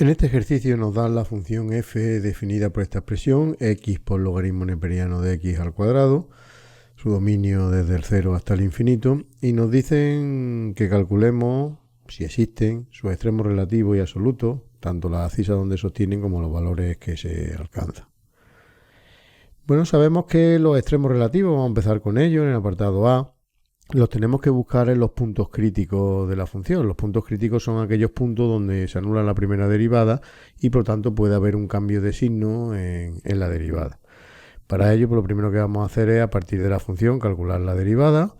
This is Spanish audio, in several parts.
En este ejercicio nos dan la función f definida por esta expresión, x por logaritmo neperiano de x al cuadrado, su dominio desde el 0 hasta el infinito, y nos dicen que calculemos, si existen, sus extremos relativos y absolutos, tanto las abscisas donde sostienen como los valores que se alcanzan. Bueno, sabemos que los extremos relativos, vamos a empezar con ellos en el apartado A, los tenemos que buscar en los puntos críticos de la función. Los puntos críticos son aquellos puntos donde se anula la primera derivada y por tanto puede haber un cambio de signo en la derivada. Para ello, pues lo primero que vamos a hacer es, a partir de la función, calcular la derivada.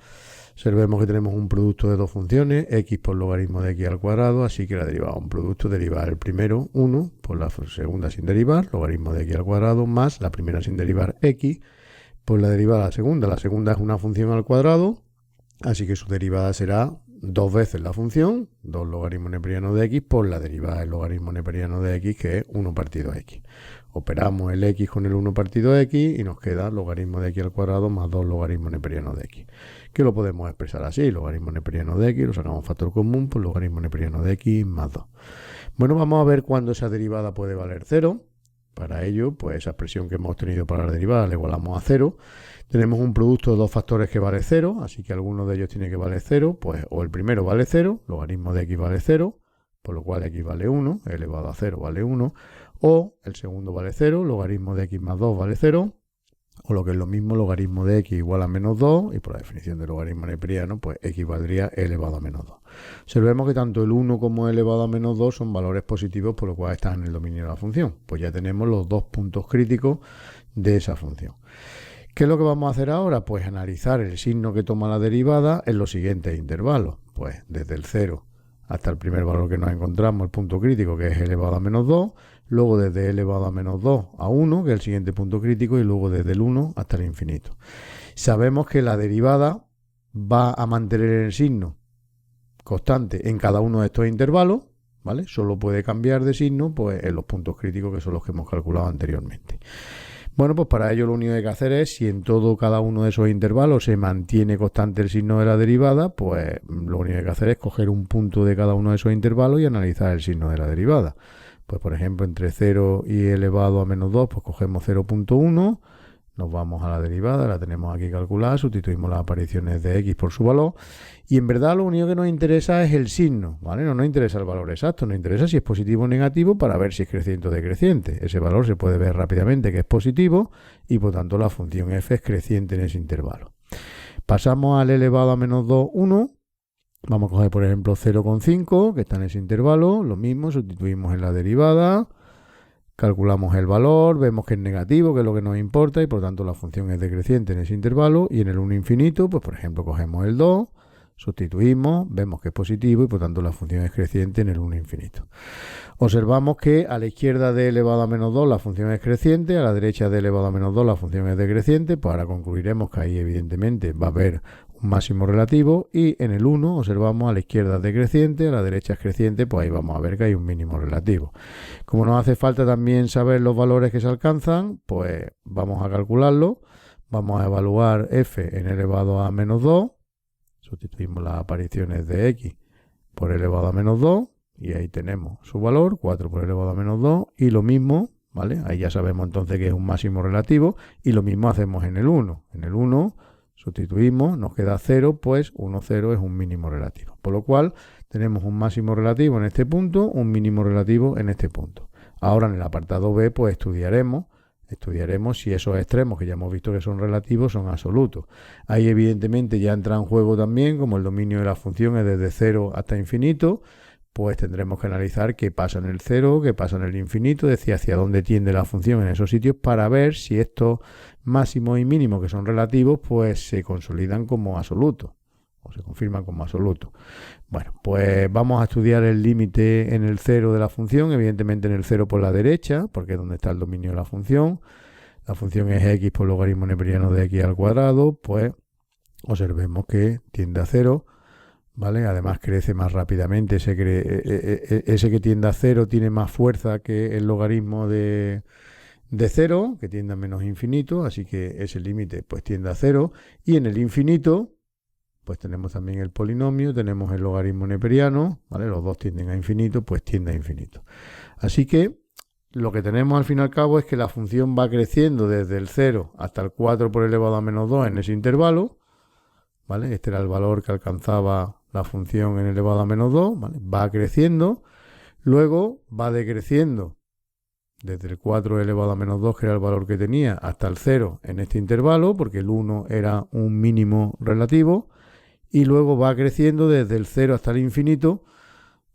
Observemos que tenemos un producto de dos funciones, x por logaritmo de x al cuadrado, así que la derivada, un producto, derivar el primero, 1, por la segunda sin derivar, logaritmo de x al cuadrado, más la primera sin derivar, x, por la derivada la segunda. La segunda es una función al cuadrado, así que su derivada será dos veces la función, 2 logaritmo neperiano de x, por la derivada del logaritmo neperiano de x, que es 1 partido x. Operamos el x con el 1 partido x y nos queda logaritmo de x al cuadrado más 2 logaritmo neperiano de x, que lo podemos expresar así, logaritmo neperiano de x, lo sacamos factor común por logaritmo neperiano de x más 2. Bueno, vamos a ver cuándo esa derivada puede valer 0. Para ello, pues esa expresión que hemos tenido para la derivada la igualamos a 0. Tenemos un producto de dos factores que vale 0, así que alguno de ellos tiene que valer 0, pues o el primero vale 0, logaritmo de x vale 0, por lo cual x vale 1, elevado a 0 vale 1, o el segundo vale 0, logaritmo de x más 2 vale 0, o lo que es lo mismo, logaritmo de x igual a menos 2, y por la definición de logaritmo neperiano, pues x valdría elevado a menos 2. Observemos que tanto el 1 como el elevado a menos 2 son valores positivos, por lo cual están en el dominio de la función. Pues ya tenemos los dos puntos críticos de esa función. ¿Qué es lo que vamos a hacer ahora? Pues analizar el signo que toma la derivada en los siguientes intervalos. Pues desde el 0 hasta el primer valor que nos encontramos, el punto crítico, que es elevado a menos 2, luego desde elevado a menos 2 a 1, que es el siguiente punto crítico, y luego desde el 1 hasta el infinito. Sabemos que la derivada va a mantener el signo constante en cada uno de estos intervalos, ¿vale? Solo puede cambiar de signo pues, en los puntos críticos, que son los que hemos calculado anteriormente. Bueno, pues para ello lo único que hay que hacer es, si en todo cada uno de esos intervalos se mantiene constante el signo de la derivada, pues lo único que hay que hacer es coger un punto de cada uno de esos intervalos y analizar el signo de la derivada. Pues por ejemplo, entre 0 y elevado a menos 2, pues cogemos 0.1, nos vamos a la derivada, la tenemos aquí calculada, sustituimos las apariciones de x por su valor, y en verdad lo único que nos interesa es el signo, ¿vale? No nos interesa el valor exacto, nos interesa si es positivo o negativo para ver si es creciente o decreciente. Ese valor se puede ver rápidamente que es positivo y por tanto la función f es creciente en ese intervalo. Pasamos al elevado a menos 2, 1. Vamos a coger por ejemplo 0,5, que está en ese intervalo, lo mismo, sustituimos en la derivada, calculamos el valor, vemos que es negativo, que es lo que nos importa, y por tanto la función es decreciente en ese intervalo, y en el 1 infinito, pues por ejemplo cogemos el 2, sustituimos, vemos que es positivo y por tanto la función es creciente en el 1 infinito. Observamos que a la izquierda de elevado a menos 2 la función es creciente, a la derecha de elevado a menos 2 la función es decreciente, pues ahora concluiremos que ahí evidentemente va a haber un máximo relativo, y en el 1 observamos a la izquierda es decreciente, a la derecha es creciente, pues ahí vamos a ver que hay un mínimo relativo. Como nos hace falta también saber los valores que se alcanzan, pues vamos a calcularlo, vamos a evaluar f en elevado a menos 2, sustituimos las apariciones de x por elevado a menos 2 y ahí tenemos su valor, 4 por elevado a menos 2, y lo mismo, ¿vale? Ahí ya sabemos entonces que es un máximo relativo, y lo mismo hacemos en el 1. En el 1 sustituimos, nos queda 0, pues 1, 0 es un mínimo relativo. Por lo cual tenemos un máximo relativo en este punto, un mínimo relativo en este punto. Ahora en el apartado B pues estudiaremos si esos extremos que ya hemos visto que son relativos son absolutos. Ahí evidentemente ya entra en juego también, como el dominio de la función es desde 0 hasta infinito, pues tendremos que analizar qué pasa en el 0, qué pasa en el infinito, es decir, hacia dónde tiende la función en esos sitios, para ver si estos máximos y mínimos que son relativos pues se consolidan como absolutos o se confirman como absolutos. Bueno, pues vamos a estudiar el límite en el 0 de la función, evidentemente en el 0 por la derecha, porque es donde está el dominio de la función. La función es x por logaritmo neperiano de x al cuadrado, pues observemos que tiende a 0, ¿vale? Además crece más rápidamente, ese que tiende a 0 tiene más fuerza que el logaritmo de 0, que tiende a menos infinito, así que ese límite pues tiende a 0, y en el infinito pues tenemos también el polinomio, tenemos el logaritmo neperiano, ¿vale? Los dos tienden a infinito, pues tiende a infinito. Así que lo que tenemos al fin y al cabo es que la función va creciendo desde el 0 hasta el 4 por elevado a menos 2 en ese intervalo, ¿vale? Este era el valor que alcanzaba la función en elevado a menos 2, ¿vale? Va creciendo, luego va decreciendo desde el 4 elevado a menos 2, que era el valor que tenía, hasta el 0 en este intervalo, porque el 1 era un mínimo relativo, y luego va creciendo desde el 0 hasta el infinito,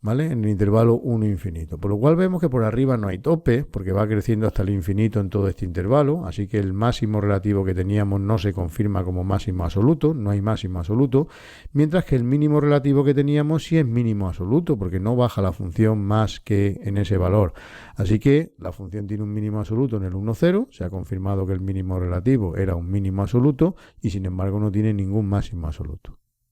¿vale? En el intervalo 1 infinito. Por lo cual vemos que por arriba no hay tope, porque va creciendo hasta el infinito en todo este intervalo, así que el máximo relativo que teníamos no se confirma como máximo absoluto, no hay máximo absoluto, mientras que el mínimo relativo que teníamos sí es mínimo absoluto, porque no baja la función más que en ese valor. Así que la función tiene un mínimo absoluto en el 1, 0, se ha confirmado que el mínimo relativo era un mínimo absoluto y sin embargo no tiene ningún máximo absoluto.